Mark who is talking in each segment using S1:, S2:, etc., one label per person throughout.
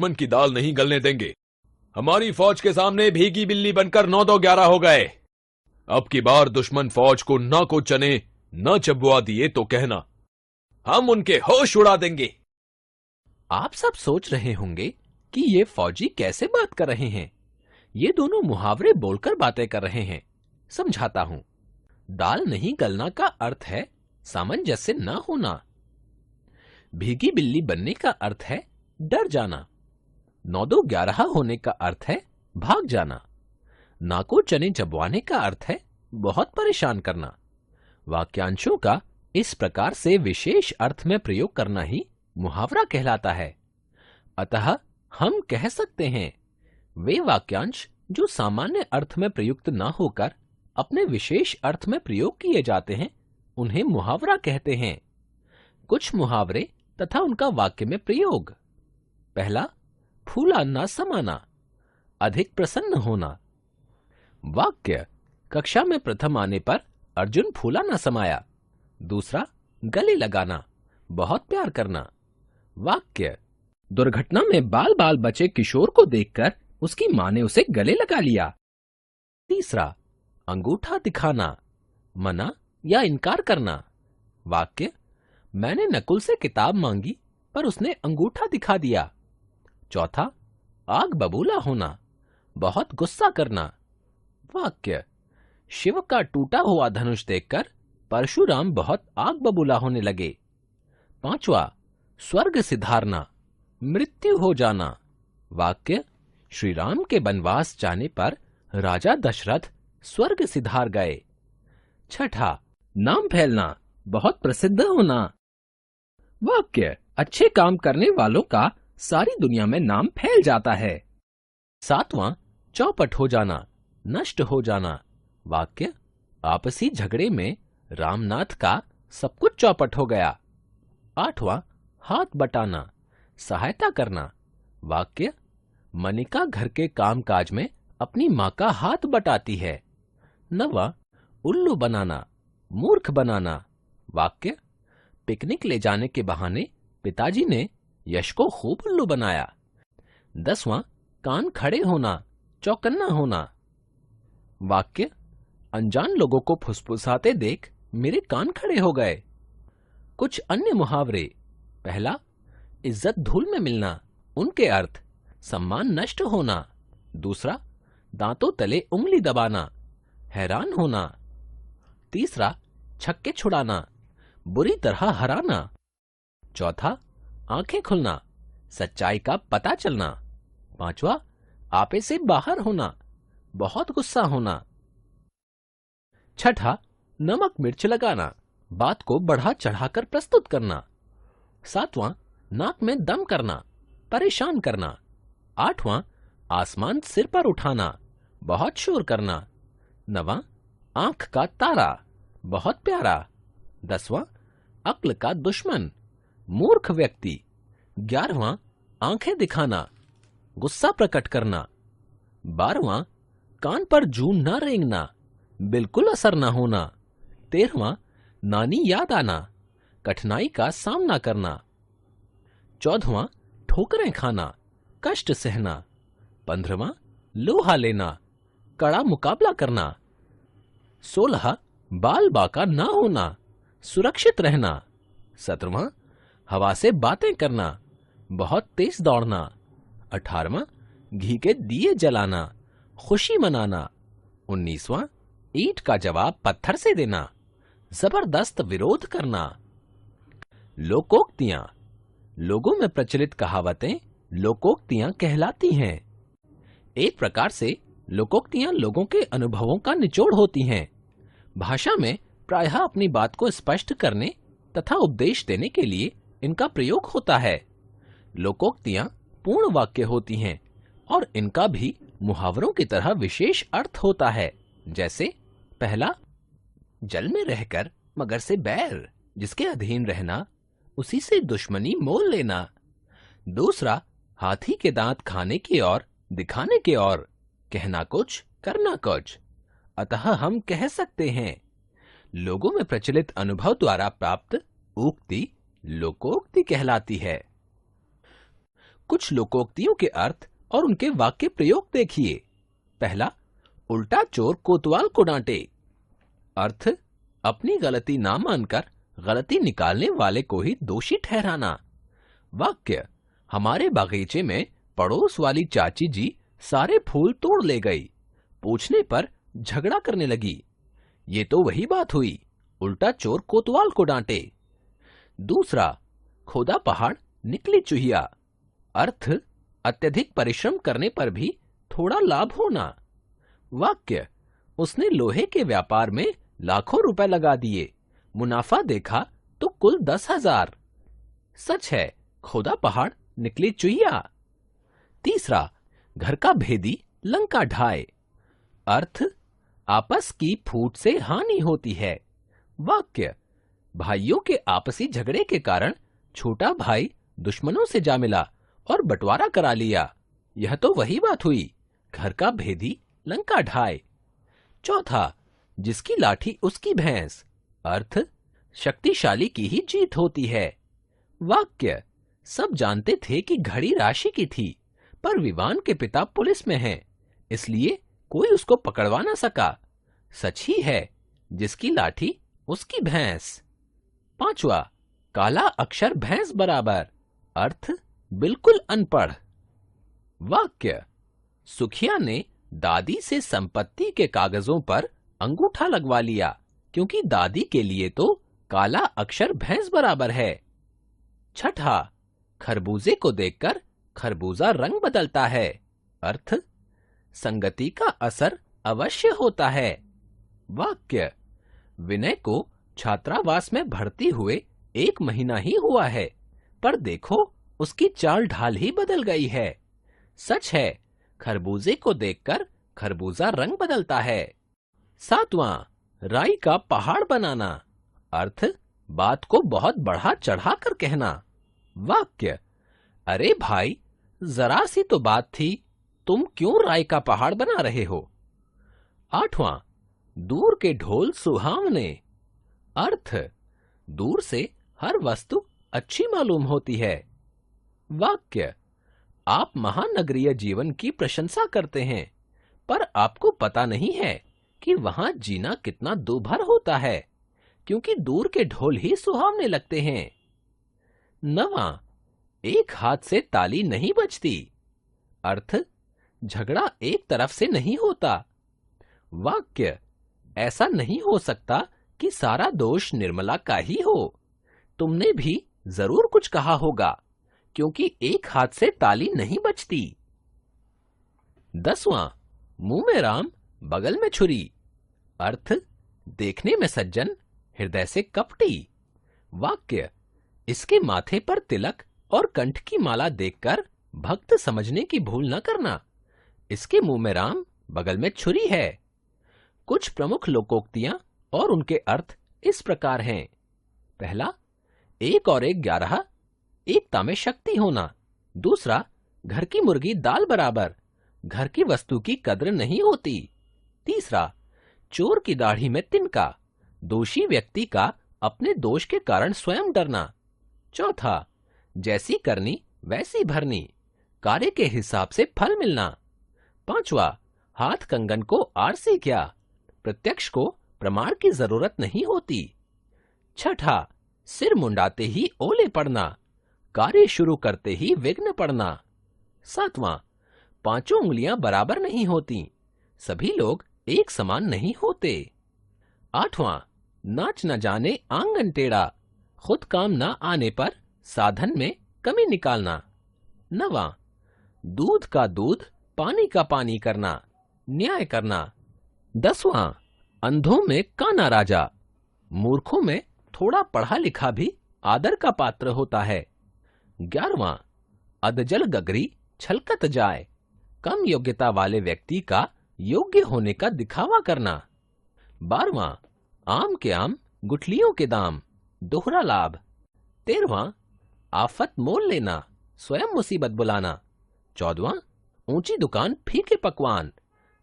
S1: दुश्मन की दाल नहीं गलने देंगे। हमारी फौज के सामने भीगी बिल्ली बनकर 9-2-11 हो गए। अब की बार दुश्मन फौज को न को चने न चबवा दिए तो कहना, हम उनके होश उड़ा देंगे।
S2: आप सब सोच रहे होंगे कि ये फौजी कैसे बात कर रहे हैं। ये दोनों मुहावरे बोलकर बातें कर रहे हैं। समझाता हूं। दाल नहीं गलना का अर्थ है सामंजस्य न होना। भीगी बिल्ली बनने का अर्थ है डर जाना। 9-2-11 होने का अर्थ है भाग जाना। नाको चने चबवाने का अर्थ है बहुत परेशान करना। वाक्यांशों का इस प्रकार से विशेष अर्थ में प्रयोग करना ही मुहावरा कहलाता है। अतः हम कह सकते हैं वे वाक्यांश जो सामान्य अर्थ में प्रयुक्त न होकर अपने विशेष अर्थ में प्रयोग किए जाते हैं उन्हें मुहावरा कहते हैं। कुछ मुहावरे तथा उनका वाक्य में प्रयोग। पहला, फूला न समाना, अधिक प्रसन्न होना। वाक्य, कक्षा में प्रथम आने पर अर्जुन फूला न समाया। दूसरा, गले लगाना, बहुत प्यार करना। वाक्य, दुर्घटना में बाल बाल बचे किशोर को देखकर उसकी मां ने उसे गले लगा लिया। तीसरा, अंगूठा दिखाना, मना या इनकार करना। वाक्य, मैंने नकुल से किताब मांगी पर उसने अंगूठा दिखा दिया। चौथा, आग बबूला होना, बहुत गुस्सा करना। वाक्य, शिव का टूटा हुआ धनुष देखकर परशुराम बहुत आग बबूला होने लगे। पांचवा, स्वर्ग सिधारना, मृत्यु हो जाना। वाक्य, श्री राम के वनवास जाने पर राजा दशरथ स्वर्ग सिधार गए। छठा, नाम फैलना, बहुत प्रसिद्ध होना। वाक्य, अच्छे काम करने वालों का सारी दुनिया में नाम फैल जाता है। सातवां, चौपट हो जाना, नष्ट हो जाना। वाक्य, आपसी झगड़े में रामनाथ का सब कुछ चौपट हो गया। आठवां, हाथ बटाना, सहायता करना। वाक्य, मनिका घर के कामकाज में अपनी मां का हाथ बटाती है। नवा, उल्लू बनाना, मूर्ख बनाना। वाक्य, पिकनिक ले जाने के बहाने पिताजी ने यश को खूब उल्लू बनाया। 10वां, कान खड़े होना, चौकन्ना होना। वाक्य, अनजान लोगों को फुसफुसाते देख मेरे कान खड़े हो गए। कुछ अन्य मुहावरे। पहला, इज्जत धूल में मिलना, उनके अर्थ सम्मान नष्ट होना। दूसरा, दांतों तले उंगली दबाना, हैरान होना। तीसरा, छक्के छुड़ाना, बुरी तरह हराना। चौथा, आंखें खुलना, सच्चाई का पता चलना। पांचवा, आपे से बाहर होना, बहुत गुस्सा होना। छठा, नमक मिर्च लगाना, बात को बढ़ा चढ़ाकर प्रस्तुत करना। सातवां, नाक में दम करना, परेशान करना। आठवां, आसमान सिर पर उठाना, बहुत शोर करना। नवां, आंख का तारा, बहुत प्यारा। 10वां, अक्ल का दुश्मन, मूर्ख व्यक्ति। 11वां, आंखें दिखाना, गुस्सा प्रकट करना। 12वां, कान पर जूं न रेंगना, बिल्कुल असर न होना। 13वां, नानी याद आना, कठिनाई का सामना करना। 14वां, ठोकरें खाना, कष्ट सहना। 15वां, लोहा लेना, कड़ा मुकाबला करना। 16, बाल बाका न होना, सुरक्षित रहना। 17वां, हवा से बातें करना, बहुत तेज दौड़ना। 18वां, घी के दिए जलाना, खुशी मनाना। 19वां, ईंट का जवाब पत्थर से देना, जबरदस्त विरोध करना। लोकोक्तियां, लोगों में प्रचलित कहावतें लोकोक्तियां कहलाती हैं। एक प्रकार से लोकोक्तियां लोगों के अनुभवों का निचोड़ होती हैं। भाषा में प्रायः अपनी बात को स्पष्ट करने तथा उपदेश देने के लिए इनका प्रयोग होता है। लोकोक्तियां पूर्ण वाक्य होती हैं और इनका भी मुहावरों की तरह विशेष अर्थ होता है। जैसे पहला, जल में रहकर मगर से बैर, जिसके अधीन रहना उसी से दुश्मनी मोल लेना। दूसरा, हाथी के दांत खाने की और दिखाने के और, कहना कुछ करना कुछ। अतः हम कह सकते हैं लोगों में प्रचलित अनुभव द्वारा प्राप्त उक्ति लोकोक्ति कहलाती है। कुछ लोकोक्तियों के अर्थ और उनके वाक्य प्रयोग देखिए। पहला, उल्टा चोर कोतवाल को डांटे। अर्थ, अपनी गलती ना मानकर गलती निकालने वाले को ही दोषी ठहराना। वाक्य, हमारे बागीचे में पड़ोस वाली चाची जी सारे फूल तोड़ ले गई, पूछने पर झगड़ा करने लगी। ये तो वही बात हुई, उल्टा चोर कोतवाल को डांटे। दूसरा, खोदा पहाड़ निकली चूहिया। अर्थ, अत्यधिक परिश्रम करने पर भी थोड़ा लाभ होना। वाक्य, उसने लोहे के व्यापार में लाखों रुपए लगा दिए, मुनाफा देखा तो कुल 10,000। सच है, खोदा पहाड़ निकली चुहिया। तीसरा, घर का भेदी लंका ढाए। अर्थ, आपस की फूट से हानि होती है। वाक्य, भाइयों के आपसी झगड़े के कारण छोटा भाई दुश्मनों से जा मिला और बंटवारा करा लिया। यह तो वही बात हुई, घर का भेदी लंका ढाए। चौथा, जिसकी लाठी उसकी भैंस। अर्थ, शक्तिशाली की ही जीत होती है। वाक्य, सब जानते थे कि घड़ी राशि की थी, पर विवान के पिता पुलिस में हैं, इसलिए कोई उसको पकड़वा ना सका। सच ही है, जिसकी लाठी उसकी भैंस। पांचवा, काला अक्षर भैंस बराबर। अर्थ, बिल्कुल अनपढ़। वाक्य, सुखिया ने दादी से संपत्ति के कागजों पर अंगूठा लगवा लिया, क्योंकि दादी के लिए तो काला अक्षर भैंस बराबर है। छठा, खरबूजे को देखकर खरबूजा रंग बदलता है। अर्थ, संगति का असर अवश्य होता है। वाक्य, विनय को छात्रावास में भर्ती हुए 1 महीना ही हुआ है, पर देखो उसकी चाल ढाल ही बदल गई है। सच है, खरबूजे को देखकर खरबूजा रंग बदलता है। सातवां, राई का पहाड़ बनाना। अर्थ, बात को बहुत बढ़ा चढ़ा कर कहना। वाक्य, अरे भाई, जरा सी तो बात थी, तुम क्यों राई का पहाड़ बना रहे हो। आठवां, दूर के ढोल सुहावने। अर्थ, दूर से हर वस्तु अच्छी मालूम होती है। वाक्य, आप महानगरीय जीवन की प्रशंसा करते हैं, पर आपको पता नहीं है कि वहां जीना कितना दूभर होता है, क्योंकि दूर के ढोल ही सुहावने लगते हैं। नवां, एक हाथ से ताली नहीं बजती। अर्थ, झगड़ा एक तरफ से नहीं होता। वाक्य, ऐसा नहीं हो सकता कि सारा दोष निर्मला का ही हो, तुमने भी जरूर कुछ कहा होगा, क्योंकि एक हाथ से ताली नहीं बजती। 10वां, मुंह में राम बगल में छुरी। अर्थ, देखने में सज्जन हृदय से कपटी। वाक्य, इसके माथे पर तिलक और कंठ की माला देखकर भक्त समझने की भूल न करना, इसके मुंह में राम बगल में छुरी है। कुछ प्रमुख लोकोक्तियां और उनके अर्थ इस प्रकार हैं। पहला, 1 और 1 11, एकता में शक्ति होना। दूसरा, घर की मुर्गी दाल बराबर, घर की वस्तु की कद्र नहीं होती। तीसरा, चोर की दाढ़ी में तिनका, दोषी व्यक्ति का अपने दोष के कारण स्वयं डरना। चौथा, जैसी करनी वैसी भरनी, कार्य के हिसाब से फल मिलना। पांचवा, हाथ कंगन को आरसी क्या, प्रत्यक्ष को प्रमाण की जरूरत नहीं होती। छठा, सिर मुंडाते ही ओले पड़ना, कार्य शुरू करते ही विघ्न पड़ना। सातवां, 5 उंगलियां बराबर नहीं होती, सभी लोग एक समान नहीं होते। आठवां, नाच न जाने आंगन टेढ़ा, खुद काम न आने पर साधन में कमी निकालना। नवां, दूध का दूध पानी का पानी करना, न्याय करना। 10वां, अंधों में काना राजा, मूर्खों में थोड़ा पढ़ा लिखा भी आदर का पात्र होता है। 11वां, अधजल गगरी छलकत जाए, कम योग्यता वाले व्यक्ति का योग्य होने का दिखावा करना। 12वां, आम के आम गुठलियों के दाम, दोहरा लाभ। 13वां, आफत मोल लेना, स्वयं मुसीबत बुलाना। 14वां, ऊंची दुकान फीके पकवान,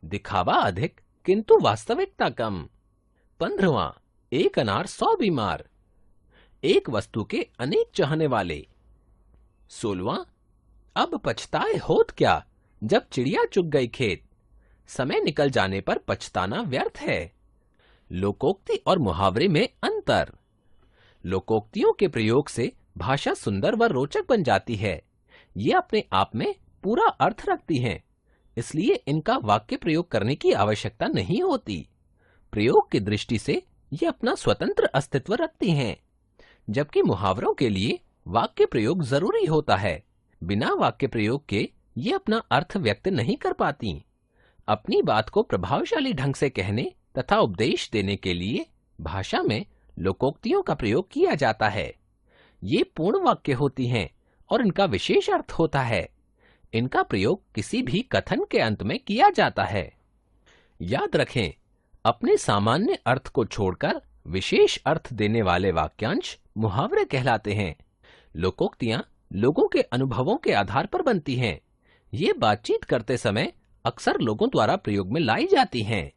S2: दिखावा अधिक किंतु वास्तविकता कम। 15वां, 1 अनार 100 बीमार, एक वस्तु के अनेक चाहने वाले। 16वां, अब पछताए होत क्या, जब चिड़िया चुग गई खेत। समय निकल जाने पर पछताना व्यर्थ है। लोकोक्ति और मुहावरे में अंतर। लोकोक्तियों के प्रयोग से भाषा सुंदर व रोचक बन जाती है। ये अपने आप में पूरा अर्थ रखती हैं, इसलिए इनका वाक्य प्रयोग करने की आवश्यकता नहीं होती। प्रयोग की दृष्टि से ये अपना स्वतंत्र अस्तित्व रखती हैं, जबकि मुहावरों के लिए वाक्य प्रयोग जरूरी होता है। बिना वाक्य प्रयोग के ये अपना अर्थ व्यक्त नहीं कर पाती। अपनी बात को प्रभावशाली ढंग से कहने तथा उपदेश देने के लिए भाषा में लोकोक्तियों का प्रयोग किया जाता है। ये पूर्ण वाक्य होती हैं और इनका विशेष अर्थ होता है। इनका प्रयोग किसी भी कथन के अंत में किया जाता है। याद रखें, अपने सामान्य अर्थ को छोड़कर विशेष अर्थ देने वाले वाक्यांश मुहावरे कहलाते हैं। लोकोक्तियां लोगों के अनुभवों के आधार पर बनती हैं। ये बातचीत करते समय अक्सर लोगों द्वारा प्रयोग में लाई जाती हैं।